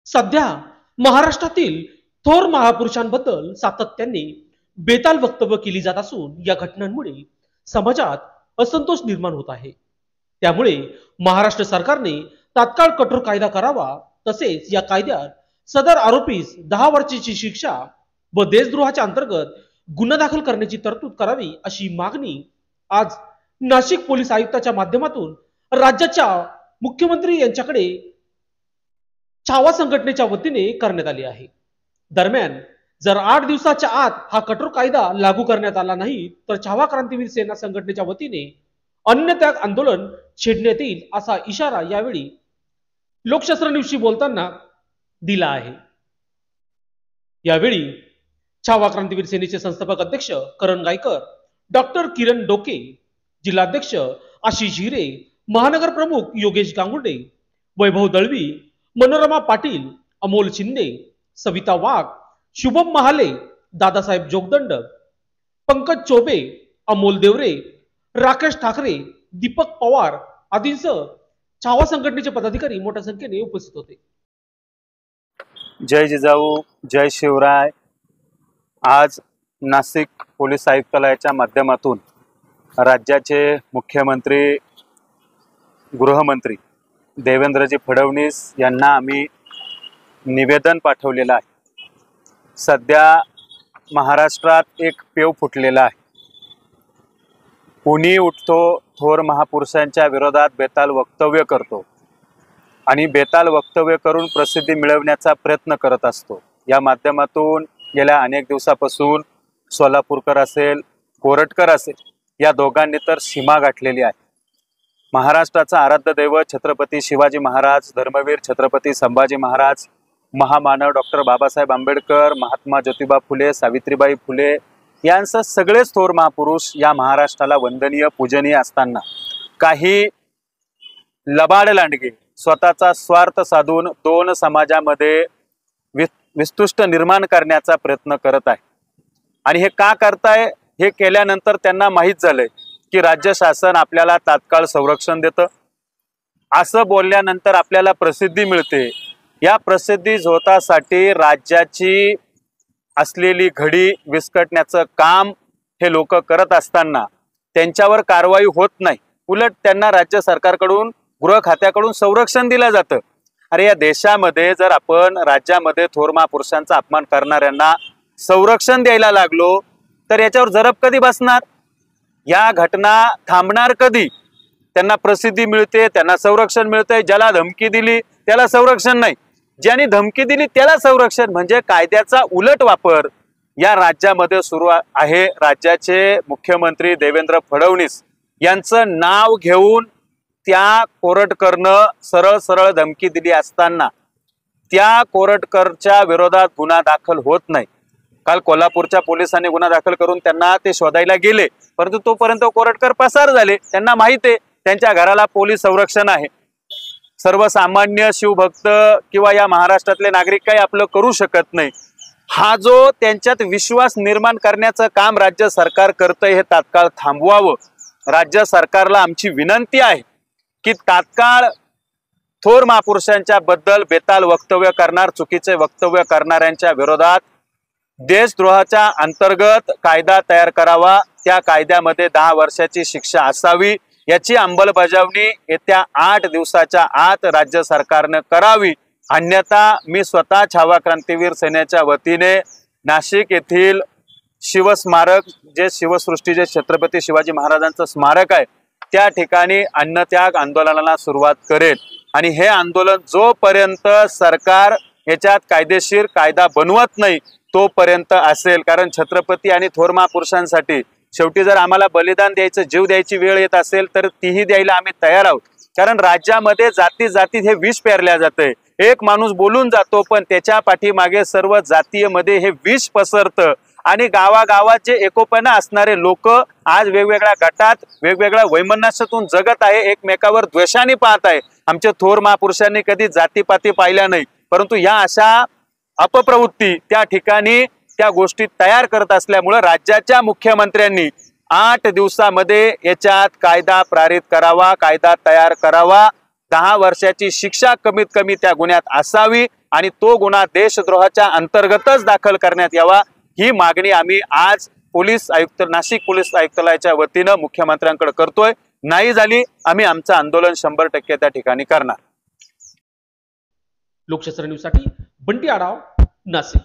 सध्या महाराष्ट्रातील थोर महापुरुषांबद्दल सातत्याने बेताल वक्तव्य केली जात असून या घटनांमुळे समाजात असंतोष निर्माण होत आहे। त्यामुळे महाराष्ट्र सरकारने तात्काळ कठोर कायदा करावा, तसेच या कायद्यात सदर आरोपीस 10 वर्षाची शिक्षा व देशद्रोहाच्या अंतर्गत गुन्हा दाखल करण्याची तरतूद करावी, अशी मागणी आज नाशिक पोलीस आयुक्ताच्या माध्यमातून राज्याच्या मुख्यमंत्री यांच्याकडे छावा संघटनेच्या वतीने करण्यात आली आहे। दरम्यान जर 8 दिवसाच्या आत हा कठोर कायदा लागू करण्यात आला नाही तर छावा क्रांतीवीर सेना संघटनेच्या वतीने अन्नत्याग आंदोलन छेडण्यात येईल, असा इशारा यावेळी लोकशास्त्र न्यूजशी बोलताना दिला आहे। यावेळी छावा क्रांतीवीर सेनेचे संस्थापक अध्यक्ष करण गायकर, डॉक्टर किरण डोके, जिल्हाध्यक्ष आशिष हिरे, महानगर प्रमुख योगेश गांगुर्डे, वैभव दळवी, मनोरमा पाटील, अमोल शिंदे, सविता वाघ, शुभम महाले, दादासाहेब जोगदंड, पंकज चोबे, अमोल देवरे, राकेश ठाकरे, दीपक पवार आदींसह छावा संघटनेचे पदाधिकारी मोठ्या संख्येने उपस्थित होते। जय जिजाऊ, जय शिवराय। आज नाशिक पोलीस आयुक्तालयाच्या माध्यमातून राज्याचे मुख्यमंत्री गृहमंत्री देवेंद्रजी फडणवीस यांना आम्ही निवेदन पाठवलेलं आहे। सध्या महाराष्ट्रात एक पेव फुटलेला आहे। कुणी उठतो, थोर महापुरुषांच्या विरोधात बेताल वक्तव्य करतो आणि बेताल वक्तव्य करून प्रसिद्धी मिळवण्याचा प्रयत्न करत असतो। या माध्यमातून गेल्या अनेक दिवसापासून सोलापूरकर असेल, कोरटकर असेल, या दोघांनी तर सीमा गाठलेली आहे। महाराष्ट्राचा आराध्य दैवत छत्रपती शिवाजी महाराज, धर्मवीर छत्रपती संभाजी महाराज, महामानव डॉक्टर बाबासाहेब आंबेडकर, महात्मा ज्योतिबा फुले, सावित्रीबाई फुले यांसह सगळेच थोर महापुरुष या महाराष्ट्राला वंदनीय, पूजनीय असताना काही लबाड लांडगे स्वतःचा स्वार्थ साधून दोन समाजामध्ये विस्तुष्ट निर्माण करण्याचा प्रयत्न करत आहे। आणि हे का करताय? हे केल्यानंतर त्यांना माहीत झालंय की राज्य शासन आपल्याला तात्काळ संरक्षण देतं, असं बोलल्यानंतर आपल्याला प्रसिद्धी मिळते। या प्रसिद्धी झोतासाठी राज्याची असलेली घडी विस्कटण्याचं काम हे लोक करत असताना त्यांच्यावर कारवाई होत नाही, उलट त्यांना राज्य सरकारकडून, गृह खात्याकडून संरक्षण दिलं जातं। अरे या देशामध्ये जर आपण राज्यामध्ये थोर महापुरुषांचा अपमान करणाऱ्यांना संरक्षण द्यायला लागलो तर याच्यावर जरब कधी बसणार? या घटना थांबणार कधी? त्यांना प्रसिद्धी मिळते, त्यांना संरक्षण मिळते, ज्याला धमकी दिली त्याला संरक्षण नाही, ज्यांनी धमकी दिली त्याला संरक्षण, म्हणजे कायद्याचा उलट वापर या राज्यामध्ये सुरू आहे। राज्याचे मुख्यमंत्री देवेंद्र फडणवीस यांचं नाव घेऊन त्या कोरटकरनं सरळ सरळ धमकी दिली असताना त्या कोरटकरच्या विरोधात गुन्हा दाखल होत नाही। काल कोल्हापूरच्या पोलिसांनी गुन्हा दाखल करून त्यांना ते शोधायला गेले, परंतु तोपर्यंत कोरटकर पसार झाले। त्यांना माहिती आहे त्यांच्या घराला पोलीस संरक्षण आहे। सर्वसामान्य शिवभक्त किंवा या महाराष्ट्रातले नागरिक काही आपलं करू शकत नाही। हा जो त्यांच्यात विश्वास निर्माण करण्याचं काम राज्य सरकार करतंय हे तात्काळ थांबवावं। राज्य सरकारला आमची विनंती आहे की तात्काळ थोर महापुरुषांच्या बद्दल बेताल वक्तव्य करणार, चुकीचे वक्तव्य करणाऱ्यांच्या विरोधात देशद्रोहाच्या अंतर्गत कायदा तयार करावा। त्या कायद्यामध्ये 10 वर्षाची शिक्षा असावी, याची अंमलबजावणी येत्या 8 दिवसाच्या आत राज्य सरकारने करावी। अन्यथा मी स्वतः छावा क्रांतीवीर सेनेच्या वतीने नाशिक येथील शिवस्मारक, जे शिवसृष्टीचे छत्रपती शिवाजी महाराजांचं स्मारक आहे, त्या ठिकाणी अन्नत्याग आंदोलनाला सुरुवात करेल। आणि हे आंदोलन जोपर्यंत सरकार याच्यात कायदेशीर कायदा बनवत नाही तोपर्यंत असेल। कारण छत्रपती आणि थोर महापुरुषांसाठी शेवटी जर आम्हाला बलिदान द्यायचं, जीव द्यायची वेळ येत असेल तर तीही द्यायला आम्ही तयार आहोत। कारण राज्यामध्ये जाती जातीत हे विष पेरल्या जाते। एक माणूस बोलून जातो पण त्याच्या पाठीमागे सर्व जातीयमध्ये हे विष पसरतं आणि गावागावात जे एकोपणा असणारे लोक आज वेगवेगळ्या गटात वेगवेगळ्या वैमनस्यातून जगत आहे, एकमेकावर द्वेषाने पाहत आहे। आमच्या थोर महापुरुषांनी कधी जातीपाती पाहिल्या नाही, परंतु या अशा अपप्रवृत्ती त्या ठिकाणी त्या गोष्टी तयार करत असल्यामुळे राज्याच्या मुख्यमंत्र्यांनी 8 दिवसामध्ये याच्यात कायदा पारित करावा, कायदा तयार करावा 10 वर्षाची शिक्षा कमीत कमी त्या गुन्ह्यात असावी आणि तो गुन्हा देशद्रोहाच्या अंतर्गतच दाखल करण्यात यावा, ही मागणी आम्ही आज पोलीस आयुक्त नाशिक पोलीस आयुक्तालयाच्या वतीनं मुख्यमंत्र्यांकडे करतोय. नाही झाली आम्ही आमचं आंदोलन 100% त्या ठिकाणी करणार. लोकशास्त्र न्यूजसाठी बंटी आढाव, नाशिक.